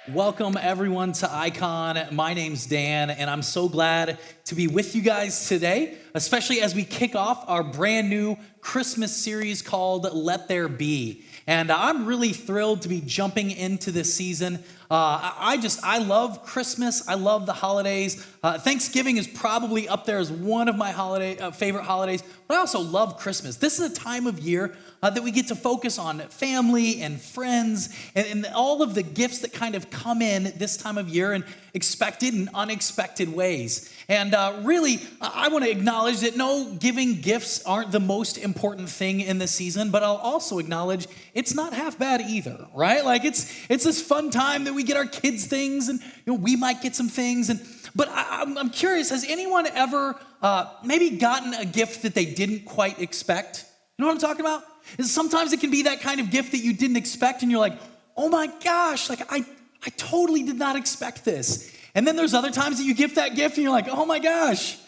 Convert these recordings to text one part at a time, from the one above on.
Welcome everyone to Icon. My name's Dan, and I'm so glad to be with you guys today, especially as we kick off our brand new Christmas series called Let There Be. And I'm really thrilled to be jumping into this season. I love Christmas. I love the holidays. Thanksgiving is probably up there as one of my favorite holidays, but I also love Christmas. This is a time of year that we get to focus on family and friends and all of the gifts that kind of come in this time of year in expected and unexpected ways. And really, I want to acknowledge that no, giving gifts aren't the most important thing in this season, but I'll also acknowledge it's not half bad either, right? Like it's this fun time that we get our kids things, and we might get some things. But I'm curious, has anyone ever maybe gotten a gift that they didn't quite expect? You know what I'm talking about? Is sometimes it can be that kind of gift that you didn't expect, and you're like, oh my gosh, like I totally did not expect this. And then there's other times that you gift that gift and you're like, oh my gosh,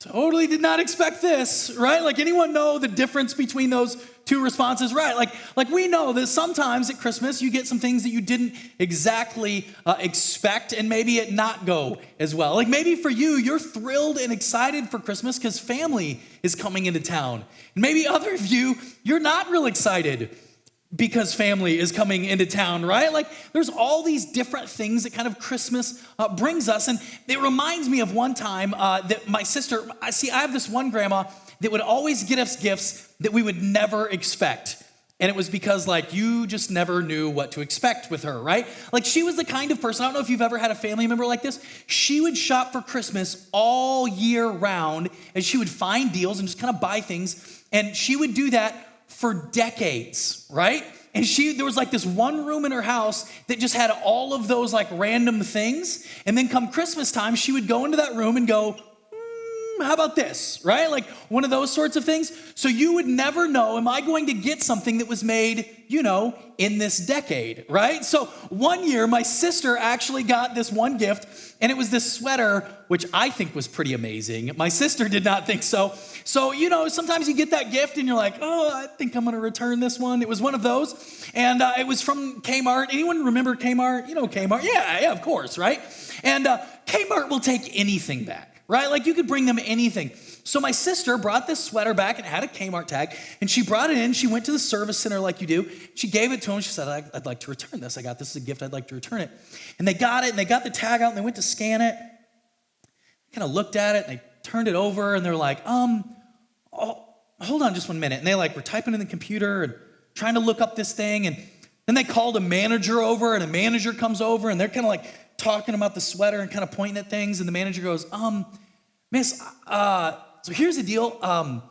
totally did not expect this, right? Like anyone know the difference between those two responses, right? Like we know that sometimes at Christmas you get some things that you didn't exactly expect, and maybe it not go as well. Like maybe for you, you're thrilled and excited for Christmas because family is coming into town. And maybe other of you, you're not real excited because family is coming into town, right? Like there's all these different things that kind of Christmas brings us. And it reminds me of one time that my sister, I have this one grandma that would always get us gifts that we would never expect. And it was because like you just never knew what to expect with her, right? Like she was the kind of person, I don't know if you've ever had a family member like this. She would shop for Christmas all year round, and she would find deals and just kind of buy things. And she would do that for decades, right? And there was like this one room in her house that just had all of those like random things. And then come Christmas time, she would go into that room and go, how about this, right? Like one of those sorts of things. So you would never know, am I going to get something that was made, in this decade, right? So one year, my sister actually got this one gift, and it was this sweater, which I think was pretty amazing. My sister did not think so. So, sometimes you get that gift and you're like, oh, I think I'm going to return this one. It was one of those. And it was from Kmart. Anyone remember Kmart? You know Kmart. Yeah, of course, right? And Kmart will take anything back. Right? Like you could bring them anything. So my sister brought this sweater back and had a Kmart tag, and she brought it in. She went to the service center like you do. She gave it to him. She said, I'd like to return this. I got this as a gift. I'd like to return it. And they got it, and they got the tag out, and they went to scan it. Kind of looked at it, and they turned it over, and they're like, hold on just 1 minute. And they were typing in the computer and trying to look up this thing. And then they called a manager over, and a manager comes over, and they're kind of talking about the sweater and kind of pointing at things. And the manager goes, Miss, so here's the deal.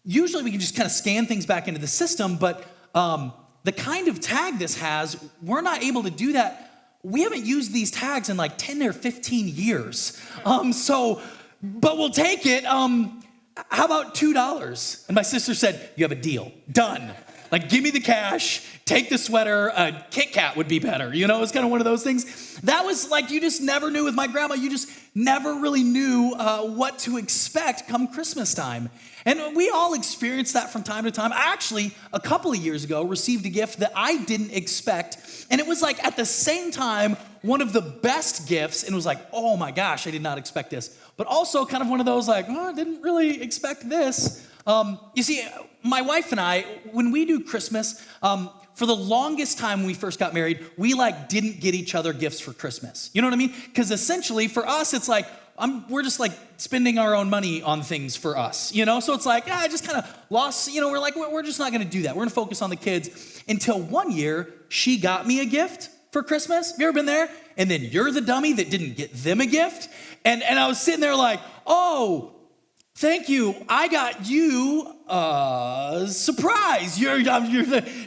Usually we can just kind of scan things back into the system, but the kind of tag this has, we're not able to do that. We haven't used these tags in 10 or 15 years. But we'll take it. How about $2? And my sister said, you have a deal. Done. Give me the cash, take the sweater, Kit Kat would be better. It's kind of one of those things. That was you just never knew with my grandma. You just never really knew what to expect come Christmas time. And we all experience that from time to time. I actually, a couple of years ago, received a gift that I didn't expect. And it was at the same time, one of the best gifts. And it was oh my gosh, I did not expect this. But also kind of one of those I didn't really expect this. You see, my wife and I, when we do Christmas, for the longest time when we first got married, we didn't get each other gifts for Christmas. You know what I mean? Because essentially for us, it's we're just spending our own money on things for us, So it's I just kind of lost, we're just not going to do that. We're going to focus on the kids. Until one year, she got me a gift for Christmas. Have you ever been there? And then you're the dummy that didn't get them a gift. And I was sitting there oh, thank you. I got you a surprise. You're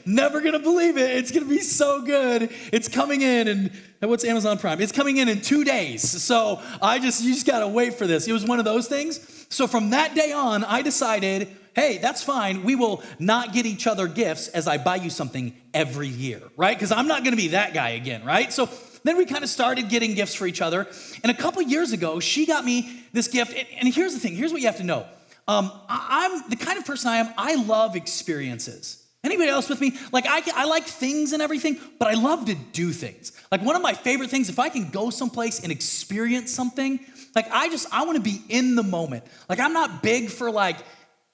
never going to believe it. It's going to be so good. It's coming in, and what's Amazon Prime? It's coming in 2 days. So you just got to wait for this. It was one of those things. So from that day on, I decided, hey, that's fine. We will not get each other gifts as I buy you something every year, right? Because I'm not going to be that guy again, right? So then we kind of started getting gifts for each other. And a couple years ago, she got me this gift. And here's the thing. Here's what you have to know. I'm the kind of person I am. I love experiences. Anybody else with me? Like I like things and everything, but I love to do things. Like one of my favorite things, if I can go someplace and experience something, like I want to be in the moment. Like I'm not big for like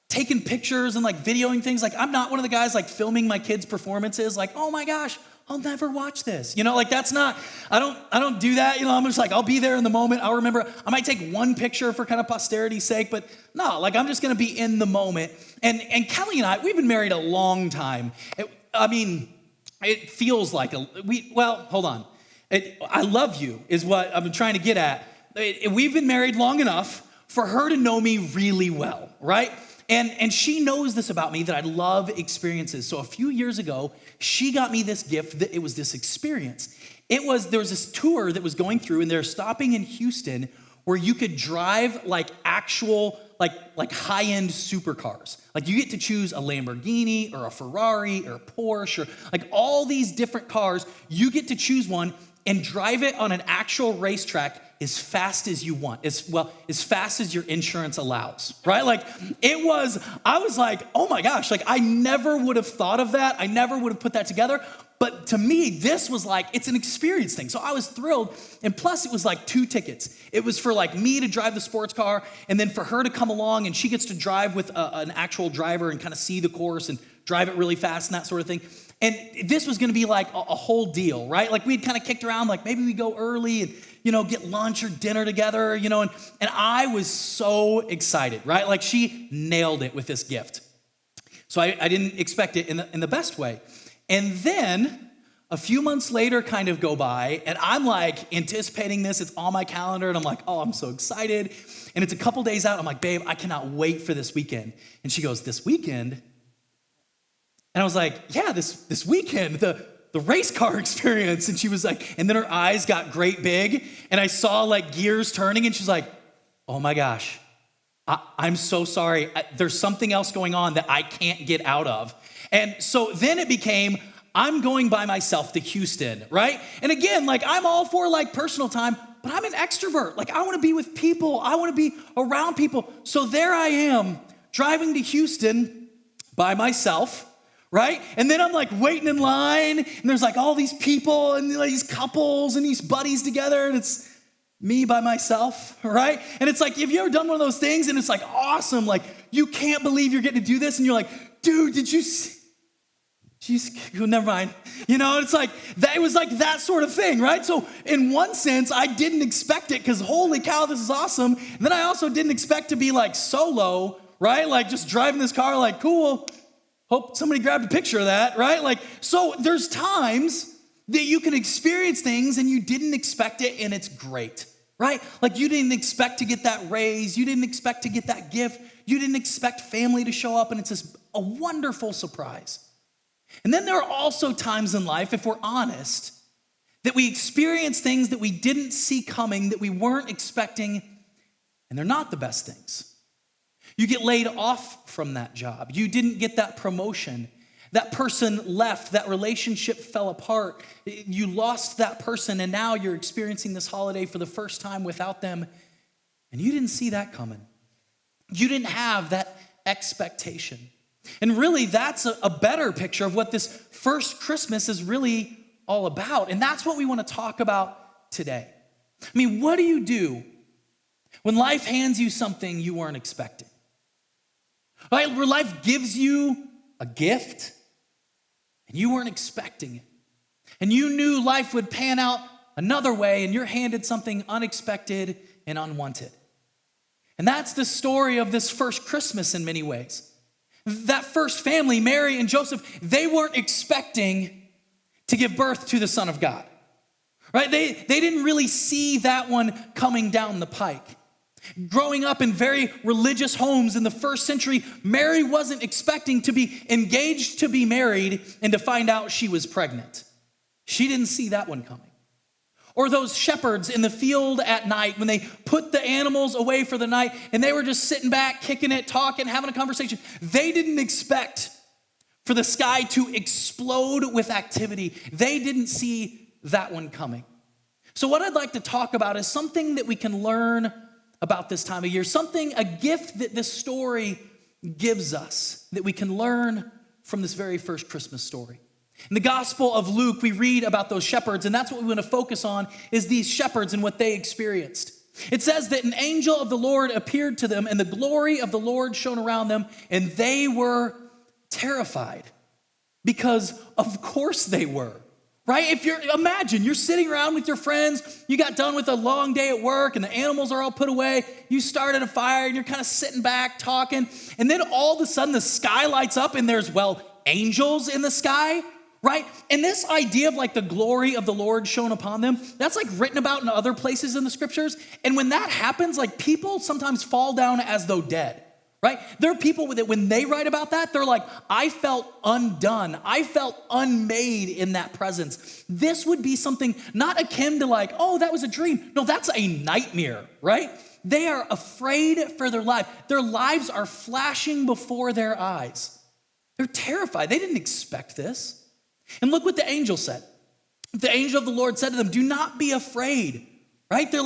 taking pictures and like videoing things. Like I'm not one of the guys like filming my kids' performances. Like, oh my gosh, I'll never watch this. Like that's not, I don't do that. I'm just like, I'll be there in the moment. I'll remember, I might take one picture for kind of posterity's sake, but no, like I'm just going to be in the moment. And Kelly and I, we've been married a long time. It feels like hold on. I love you is what I'm trying to get at. We've been married long enough for her to know me really well, right? And she knows this about me, that I love experiences. So a few years ago, she got me this gift. That it was this experience. There was this tour that was going through, and they're stopping in Houston where you could drive like actual, like high-end supercars. Like you get to choose a Lamborghini or a Ferrari or a Porsche, or like all these different cars. You get to choose one and drive it on an actual racetrack as fast as you want, as fast as your insurance allows, right? Like I was like, oh my gosh, like I never would have thought of that. I never would have put that together. But to me, this was like, it's an experience thing. So I was thrilled. And plus it was like 2 tickets. It was for like me to drive the sports car, and then for her to come along, and she gets to drive with an actual driver and kind of see the course and drive it really fast and that sort of thing. And this was going to be like a whole deal, right? Like we'd kind of kicked around, like maybe we go early and, get lunch or dinner together, and I was so excited, right? Like she nailed it with this gift. So I didn't expect it in the best way. And then a few months later kind of go by, and I'm like anticipating this. It's on my calendar, and I'm like, oh, I'm so excited. And it's a couple days out. I'm like, babe, I cannot wait for this weekend. And she goes, this weekend? And I was like, yeah, this weekend, the Racecar Experience. And she was like, and then her eyes got great big, and I saw like gears turning, and she's like, oh my gosh, I'm so sorry. There's something else going on that I can't get out of. And so then it became, I'm going by myself to Houston, right? And again, like I'm all for like personal time, but I'm an extrovert. Like I want to be with people. I want to be around people. So there I am driving to Houston by myself, right? And then I'm like waiting in line, and there's like all these people and these couples and these buddies together, and it's me by myself, right? And it's like, have you ever done one of those things and it's like awesome, like you can't believe you're getting to do this, and you're like, dude, did you see? Never mind. It's like, it was like that sort of thing, right? So in one sense, I didn't expect it, because holy cow, this is awesome. And then I also didn't expect to be like solo, right? Like just driving this car, like cool. Hope somebody grabbed a picture of that, right? Like, so there's times that you can experience things and you didn't expect it, and it's great, right? Like you didn't expect to get that raise. You didn't expect to get that gift. You didn't expect family to show up, and it's just a wonderful surprise. And then there are also times in life, if we're honest, that we experience things that we didn't see coming, that we weren't expecting, and they're not the best things. You get laid off from that job. You didn't get that promotion. That person left. That relationship fell apart. You lost that person, and now you're experiencing this holiday for the first time without them, and you didn't see that coming. You didn't have that expectation. And really, that's a better picture of what this first Christmas is really all about. And that's what we want to talk about today. I mean, what do you do when life hands you something you weren't expecting? Right? Where life gives you a gift and you weren't expecting it. And you knew life would pan out another way, and you're handed something unexpected and unwanted. And that's the story of this first Christmas in many ways. That first family, Mary and Joseph, they weren't expecting to give birth to the Son of God, right? They didn't really see that one coming down the pike. Growing up in very religious homes in the first century, Mary wasn't expecting to be engaged to be married and to find out she was pregnant. She didn't see that one coming. Or those shepherds in the field at night when they put the animals away for the night and they were just sitting back, kicking it, talking, having a conversation. They didn't expect for the sky to explode with activity. They didn't see that one coming. So what I'd like to talk about is something that we can learn about this time of year, a gift that this story gives us that we can learn from this very first Christmas story. In the Gospel of Luke, we read about those shepherds, and that's what we want to focus on, is these shepherds and what they experienced. It says that an angel of the Lord appeared to them, and the glory of the Lord shone around them, and they were terrified. Because of course they were, right? Imagine you're sitting around with your friends, you got done with a long day at work, and the animals are all put away, you started a fire, and you're kind of sitting back talking, and then all of a sudden the sky lights up, and there's, angels in the sky, right? And this idea of the glory of the Lord shone upon them, that's written about in other places in the scriptures. And when that happens, people sometimes fall down as though dead, right? There are people with it, when they write about that, they're like, I felt undone. I felt unmade in that presence. This would be something not akin to oh, that was a dream. No, that's a nightmare, right? They are afraid for their life. Their lives are flashing before their eyes. They're terrified. They didn't expect this. And look what the angel said. The angel of the Lord said to them, do not be afraid, right? They're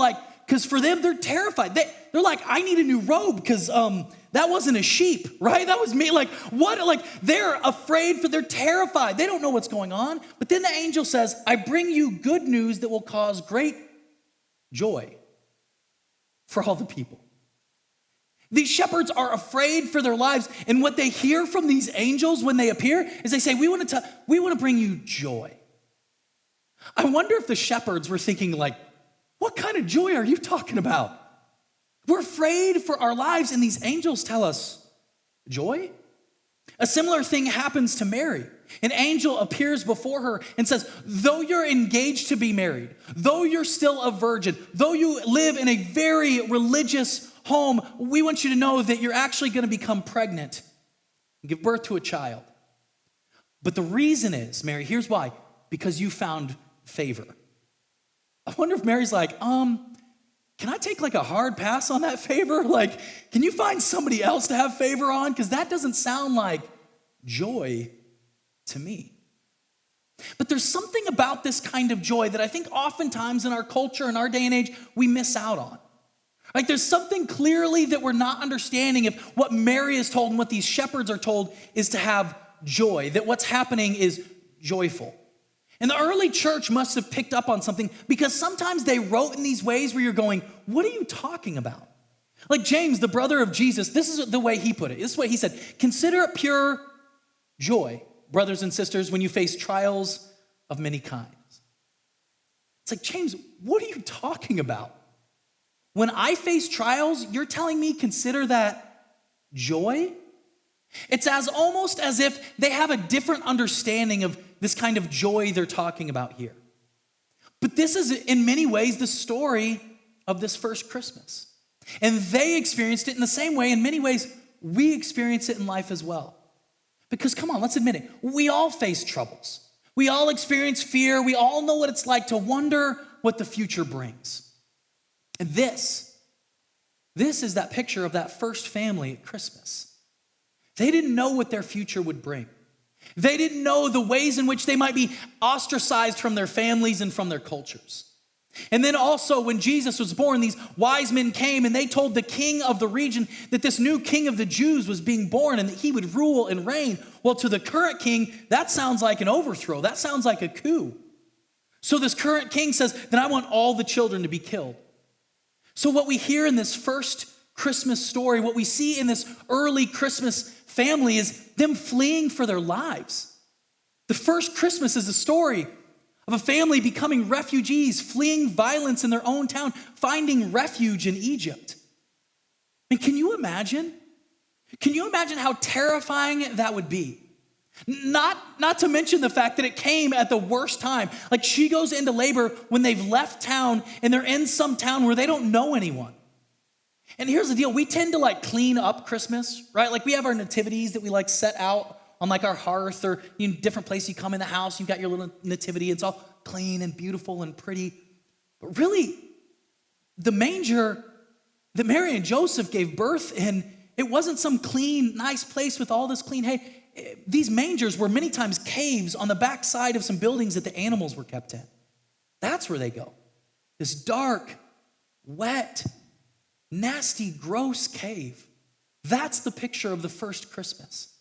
because for them, they're terrified. They're like, I need a new robe because that wasn't a sheep, right? That was me. What? They're afraid they're terrified. They don't know what's going on. But then the angel says, I bring you good news that will cause great joy for all the people. These shepherds are afraid for their lives, and what they hear from these angels when they appear is they say, we want to bring you joy. I wonder if the shepherds were thinking what kind of joy are you talking about? We're afraid for our lives, and these angels tell us joy. A similar thing happens to Mary. An angel appears before her and says, though you're engaged to be married, though you're still a virgin, though you live in a very religious home, we want you to know that you're actually going to become pregnant and give birth to a child. But the reason is, Mary, here's why, because you found favor. I wonder if Mary's can I take a hard pass on that favor? Can you find somebody else to have favor on? Because that doesn't sound like joy to me. But there's something about this kind of joy that I think oftentimes in our culture, in our day and age, we miss out on. There's something clearly that we're not understanding if what Mary is told and what these shepherds are told is to have joy, that what's happening is joyful. And the early church must have picked up on something, because sometimes they wrote in these ways where you're going, what are you talking about? James, the brother of Jesus, this is the way he put it. This is what he said, consider it pure joy, brothers and sisters, when you face trials of many kinds. It's James, what are you talking about? When I face trials, you're telling me consider that joy? It's almost as if they have a different understanding of this kind of joy they're talking about here. But this is in many ways the story of this first Christmas. And they experienced it in the same way. In many ways, we experience it in life as well. Because come on, let's admit it. We all face troubles. We all experience fear. We all know what it's like to wonder what the future brings. And this is that picture of that first family at Christmas. They didn't know what their future would bring. They didn't know the ways in which they might be ostracized from their families and from their cultures. And then also when Jesus was born, these wise men came and they told the king of the region that this new king of the Jews was being born and that he would rule and reign. Well, to the current king, that sounds like an overthrow. That sounds like a coup. So this current king says, then I want all the children to be killed. So what we hear in this first Christmas story, what we see in this early Christmas family is them fleeing for their lives. The first Christmas is a story of a family becoming refugees, fleeing violence in their own town, finding refuge in Egypt. Can you imagine? Can you imagine how terrifying that would be? Not to mention the fact that it came at the worst time. She goes into labor when they've left town and they're in some town where they don't know anyone. And here's the deal. We tend to clean up Christmas, right? We have our nativities that we set out on our hearth or different places. You come in the house, you've got your little nativity. It's all clean and beautiful and pretty. But really, the manger that Mary and Joseph gave birth in, it wasn't some clean, nice place with all this clean hay. These mangers were many times caves on the backside of some buildings that the animals were kept in. That's where they go. This dark, wet, nasty, gross cave. That's the picture of the first Christmas.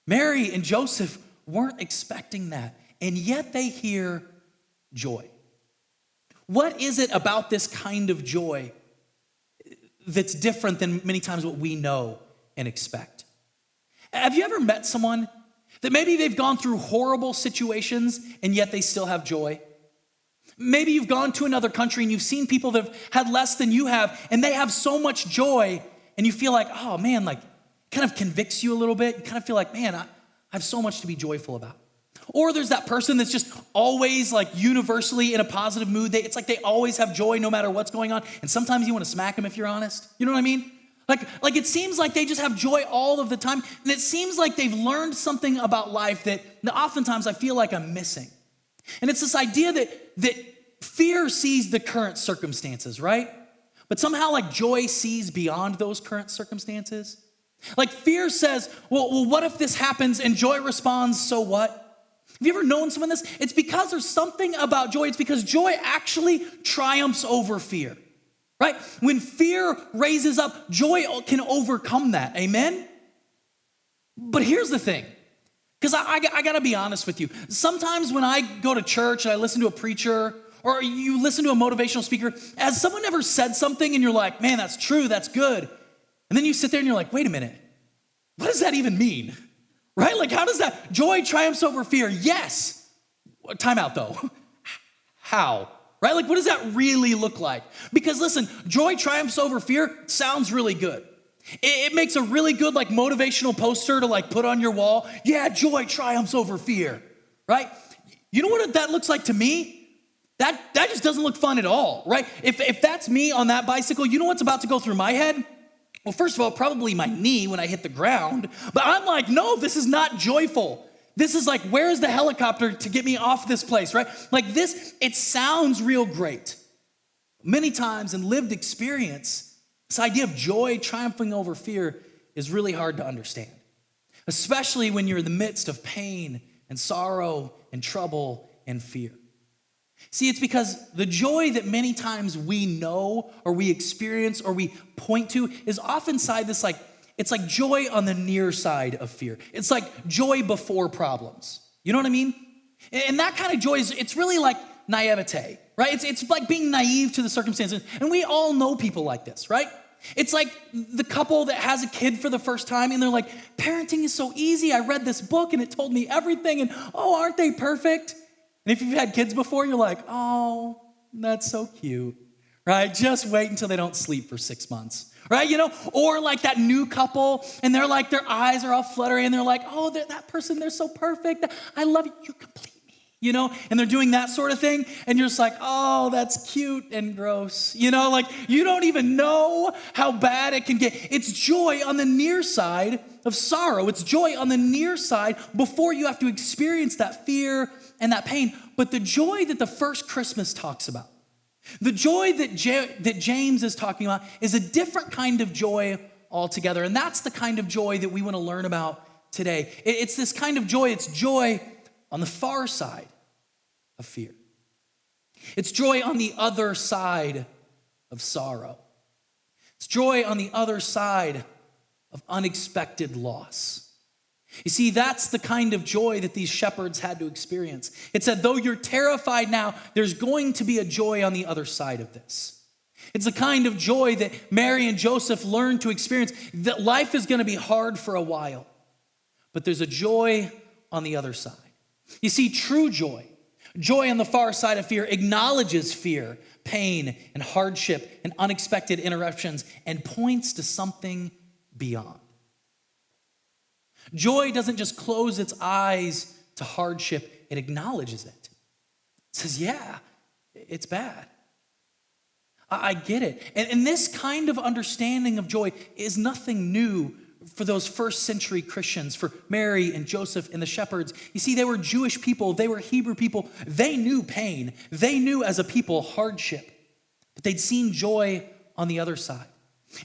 Mary and Joseph weren't expecting that, and yet they hear joy. What is it about this kind of joy that's different than many times what we know and expect? Have you ever met someone that maybe they've gone through horrible situations and yet they still have joy? Maybe you've gone to another country and you've seen people that have had less than you have and they have so much joy and you feel like, oh man, like kind of convicts you a little bit. You kind of feel like, man, I have so much to be joyful about. Or there's that person that's just always like universally in a positive mood. It's like they always have joy no matter what's going on. And sometimes you want to smack them if you're honest. You know what I mean? Like it seems like they just have joy all of the time. And it seems like they've learned something about life that oftentimes I feel like I'm missing. And it's this idea that fear sees the current circumstances, right? But somehow like joy sees beyond those current circumstances. Like fear says, well, what if this happens? And joy responds, so what? Have you ever known someone this? It's because there's something about joy. It's because joy actually triumphs over fear, right? When fear raises up, joy can overcome that, amen? But here's the thing, because I got to be honest with you. Sometimes when I go to church and I listen to a preacher or you listen to a motivational speaker, has someone ever said something and you're like, man, that's true, that's good. And then you sit there and you're like, wait a minute, what does that even mean? Right? Like, how does that joy triumphs over fear? Yes. Time out though. How? Right? Like, what does that really look like? Because listen, joy triumphs over fear sounds really good. It makes a really good like motivational poster to like put on your wall. Yeah, joy triumphs over fear. Right? You know what that looks like to me? That just doesn't look fun at all. Right? If that's me on that bicycle, you know what's about to go through my head? Well, first of all, probably my knee when I hit the ground. But I'm like, no, this is not joyful. This is like, where's the helicopter to get me off this place, right? Like this, it sounds real great. Many times in lived experience, this idea of joy triumphing over fear is really hard to understand, especially when you're in the midst of pain and sorrow and trouble and fear. See, it's because the joy that many times we know or we experience or we point to is often side this like, it's like joy on the near side of fear. It's like joy before problems. You know what I mean? And that kind of joy it's really like naivete, right? It's like being naive to the circumstances. And we all know people like this, right? It's like the couple that has a kid for the first time and they're like, parenting is so easy. I read this book and it told me everything and oh, aren't they perfect? And if you've had kids before, you're like, oh, that's so cute, right? Just wait until they don't sleep for 6 months, right? You know, or like that new couple and they're like, their eyes are all fluttery and they're like, oh, that person, they're so perfect. I love you. You complete me, you know? And they're doing that sort of thing. And you're just like, oh, that's cute and gross. You know, like you don't even know how bad it can get. It's joy on the near side of sorrow. It's joy on the near side before you have to experience that fear and that pain. But the joy that the first Christmas talks about, the joy that James is talking about is a different kind of joy altogether. And that's the kind of joy that we want to learn about today. It's this kind of joy. It's joy on the far side of fear. It's joy on the other side of sorrow. It's joy on the other side of unexpected loss. You see, that's the kind of joy that these shepherds had to experience. It said, though you're terrified now, there's going to be a joy on the other side of this. It's the kind of joy that Mary and Joseph learned to experience, that life is going to be hard for a while, but there's a joy on the other side. You see, true joy on the far side of fear, acknowledges fear, pain, and hardship, and unexpected interruptions, and points to something beyond. Joy doesn't just close its eyes to hardship, it acknowledges it. It says, yeah, it's bad. I get it. And this kind of understanding of joy is nothing new for those first century Christians, for Mary and Joseph and the shepherds. You see, they were Jewish people, they were Hebrew people. They knew pain. They knew as a people hardship, but they'd seen joy on the other side.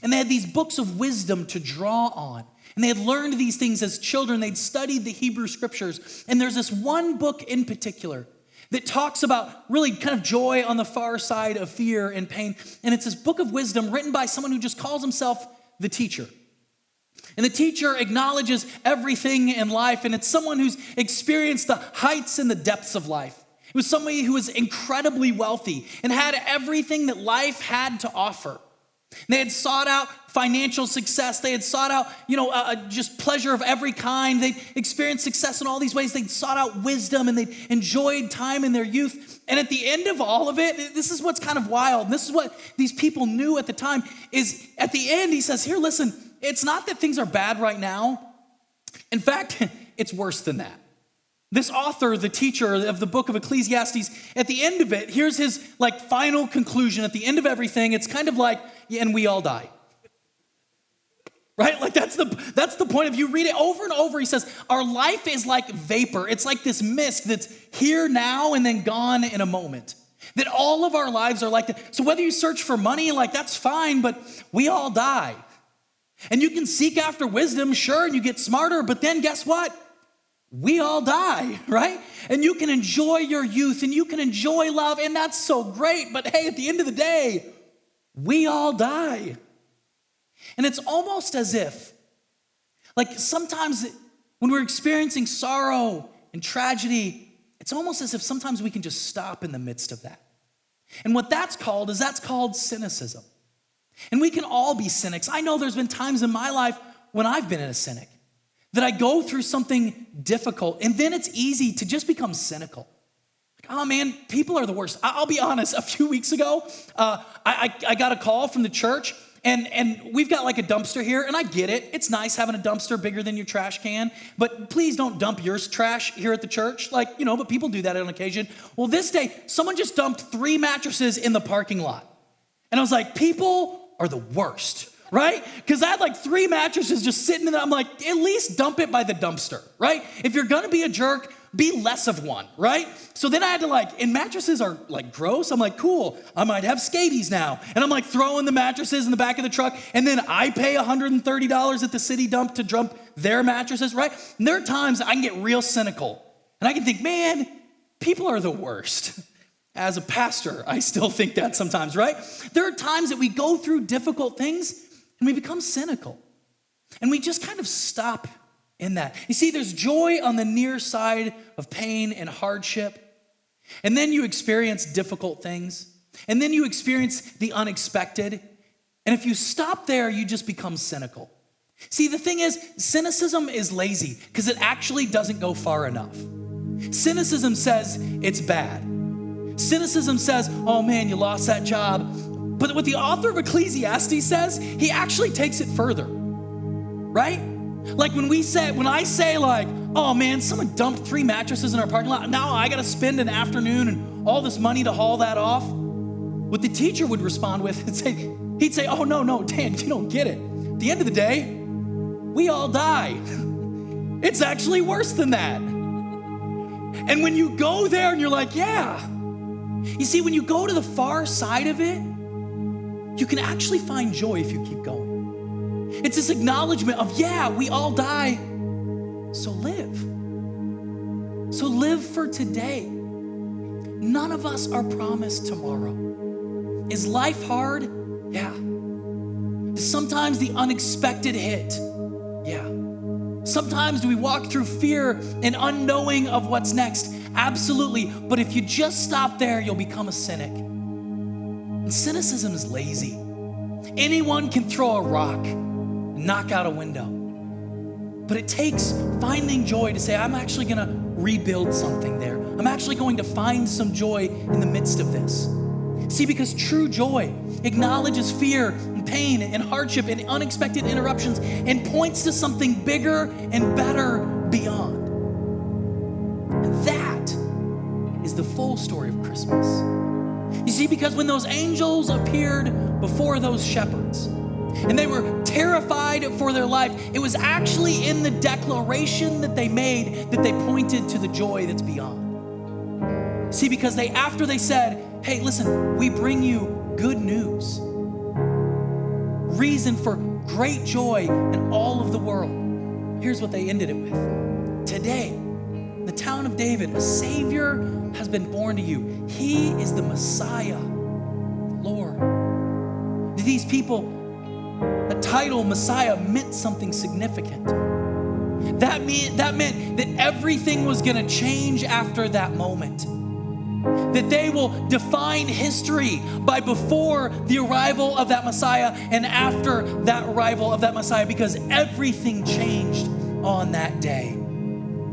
And they had these books of wisdom to draw on. And they had learned these things as children. They'd studied the Hebrew scriptures. And there's this one book in particular that talks about really kind of joy on the far side of fear and pain. And it's this book of wisdom written by someone who just calls himself the teacher. And the teacher acknowledges everything in life, and it's someone who's experienced the heights and the depths of life. It was somebody who was incredibly wealthy and had everything that life had to offer. They had sought out financial success. They had sought out, just pleasure of every kind. They experienced success in all these ways. They'd sought out wisdom, and they enjoyed time in their youth. And at the end of all of it, this is what's kind of wild. And this is what these people knew at the time, is at the end, he says, here, listen, it's not that things are bad right now. In fact, it's worse than that. This author, the teacher of the book of Ecclesiastes, at the end of it, here's his final conclusion. At the end of everything, it's kind of like, yeah, and we all die. Right? That's the point of, you read it over and over. He says, our life is like vapor. It's like this mist that's here now and then gone in a moment. That all of our lives are like that. So whether you search for money, that's fine, but we all die. And you can seek after wisdom, sure, and you get smarter, but then guess what? We all die, right? And you can enjoy your youth and you can enjoy love, and that's so great. But hey, at the end of the day, we all die. And it's almost as if, sometimes when we're experiencing sorrow and tragedy, it's almost as if sometimes we can just stop in the midst of that. And what that's called cynicism. And we can all be cynics. I know there's been times in my life when I've been a cynic, that I go through something difficult, and then it's easy to just become cynical. Oh man, people are the worst. I'll be honest, a few weeks ago, I got a call from the church, and we've got a dumpster here, and I get it. It's nice having a dumpster bigger than your trash can, but please don't dump your trash here at the church. But people do that on occasion. Well, this day, someone just dumped 3 mattresses in the parking lot. And I was like, people are the worst, right? Because I had 3 mattresses just sitting in there. I'm like, at least dump it by the dumpster, right? If you're gonna be a jerk, be less of one, right? So then I had to and mattresses are gross. I'm like, cool, I might have scabies now. And I'm throwing the mattresses in the back of the truck, and then I pay $130 at the city dump to dump their mattresses, right? And there are times I can get real cynical, and I can think, man, people are the worst. As a pastor, I still think that sometimes, right? There are times that we go through difficult things and we become cynical. And we just kind of stop in that. You see, there's joy on the near side of pain and hardship. And then you experience difficult things. And then you experience the unexpected. And if you stop there, you just become cynical. See, the thing is, cynicism is lazy because it actually doesn't go far enough. Cynicism says it's bad. Cynicism says, oh man, you lost that job. But what the author of Ecclesiastes says, he actually takes it further, right? When I say oh man, someone dumped 3 mattresses in our parking lot. Now I gotta spend an afternoon and all this money to haul that off. What the teacher would respond with, he'd say, oh no, Dan, you don't get it. At the end of the day, we all die. It's actually worse than that. And when you go there and you're like, yeah. You see, when you go to the far side of it, you can actually find joy if you keep going. It's this acknowledgement of, yeah, we all die, so live. So live for today. None of us are promised tomorrow. Is life hard? Yeah. Is sometimes the unexpected hit? Yeah. Sometimes do we walk through fear and unknowing of what's next? Absolutely. But if you just stop there, you'll become a cynic. And cynicism is lazy. Anyone can throw a rock and knock out a window. But it takes finding joy to say, I'm actually going to rebuild something there. I'm actually going to find some joy in the midst of this. See, because true joy acknowledges fear and pain and hardship and unexpected interruptions and points to something bigger and better beyond. And that is the full story of Christmas. You see, because when those angels appeared before those shepherds and they were terrified for their life, it was actually in the declaration that they made that they pointed to the joy that's beyond. See, because after they said, hey, listen, we bring you good news, reason for great joy in all of the world. Here's what they ended it with. Today, in the town of David, a Savior has been born to you. He is the Messiah, the Lord. These people The title Messiah meant something significant. That meant that everything was going to change after that moment. That they will define history by before the arrival of that Messiah and after that arrival of that Messiah, because everything changed on that day.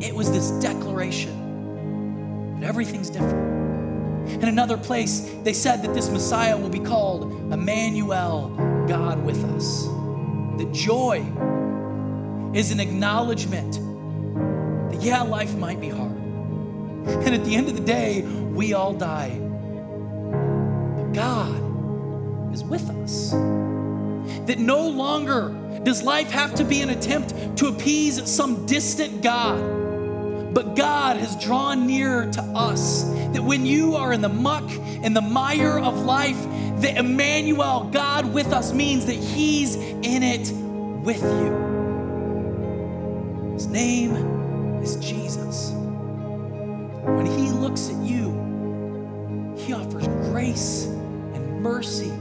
It was this declaration that everything's different. In another place, they said that this Messiah will be called Emmanuel, God with us. That joy is an acknowledgement that, yeah, life might be hard. And at the end of the day, we all die. But God is with us. That no longer does life have to be an attempt to appease some distant God, but God has drawn near to us. That when you are in the muck and the mire of life, that Emmanuel, God with us, means that He's in it with you. His name is Jesus. When He looks at you, He offers grace and mercy.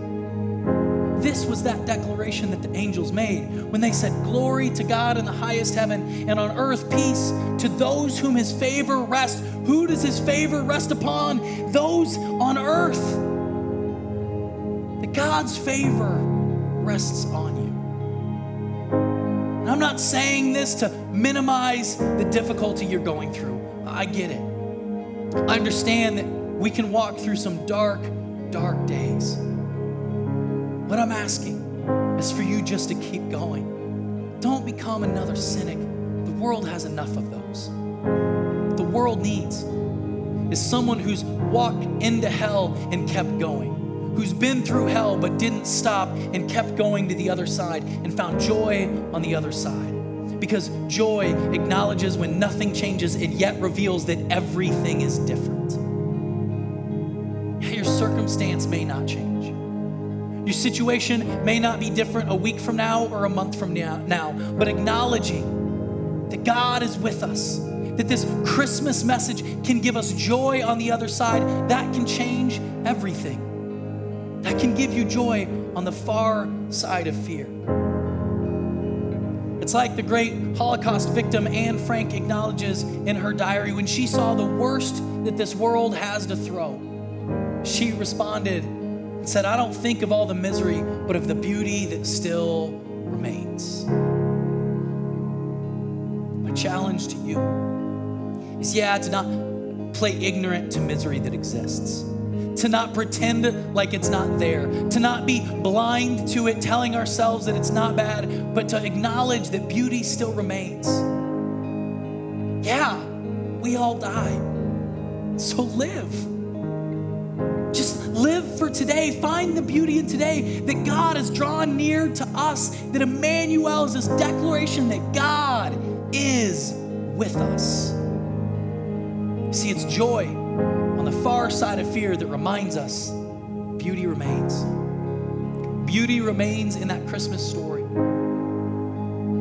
This was that declaration that the angels made when they said, "Glory to God in the highest heaven, and on earth peace to those whom His favor rests." Who does His favor rest upon? Those on earth. That God's favor rests on you. And I'm not saying this to minimize the difficulty you're going through. I get it. I understand that we can walk through some dark, dark days. What I'm asking is for you just to keep going. Don't become another cynic. The world has enough of those. What the world needs is someone who's walked into hell and kept going, who's been through hell but didn't stop and kept going to the other side and found joy on the other side. Because joy acknowledges when nothing changes and yet reveals that everything is different. Your circumstance may not change. Your situation may not be different a week from now or a month from now, but acknowledging that God is with us, that this Christmas message can give us joy on the other side, that can change everything. That can give you joy on the far side of fear. It's like the great Holocaust victim Anne Frank acknowledges in her diary when she saw the worst that this world has to throw. She responded and said, "I don't think of all the misery, but of the beauty that still remains." My challenge to you is, to not play ignorant to misery that exists, to not pretend like it's not there, to not be blind to it, telling ourselves that it's not bad, but to acknowledge that beauty still remains. Yeah, we all die. So live. Just live for today. Find the beauty in today, that God has drawn near to us, that Emmanuel is this declaration that God is with us. See, it's joy on the far side of fear that reminds us beauty remains. Beauty remains in that Christmas story.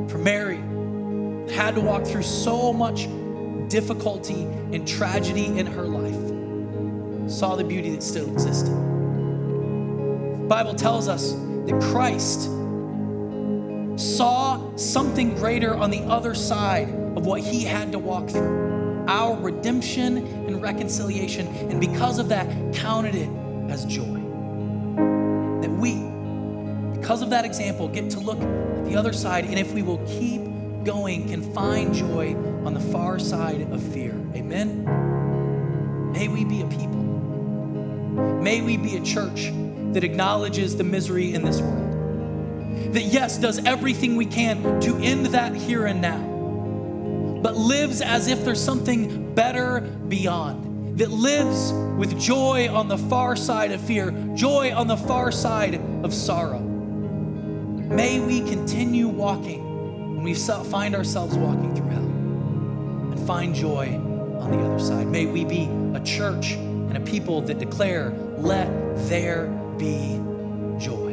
For Mary, that had to walk through so much difficulty and tragedy in her life, saw the beauty that still existed. The Bible tells us that Christ saw something greater on the other side of what He had to walk through. Our redemption and reconciliation, and because of that, counted it as joy. That we, because of that example, get to look at the other side, and if we will keep going, can find joy on the far side of fear. Amen? May we be a people. May we be a church that acknowledges the misery in this world. That, yes, does everything we can to end that here and now, but lives as if there's something better beyond, that lives with joy on the far side of fear, joy on the far side of sorrow. May we continue walking when we find ourselves walking through hell, and find joy on the other side. May we be a church and a people that declare, "Let there be joy."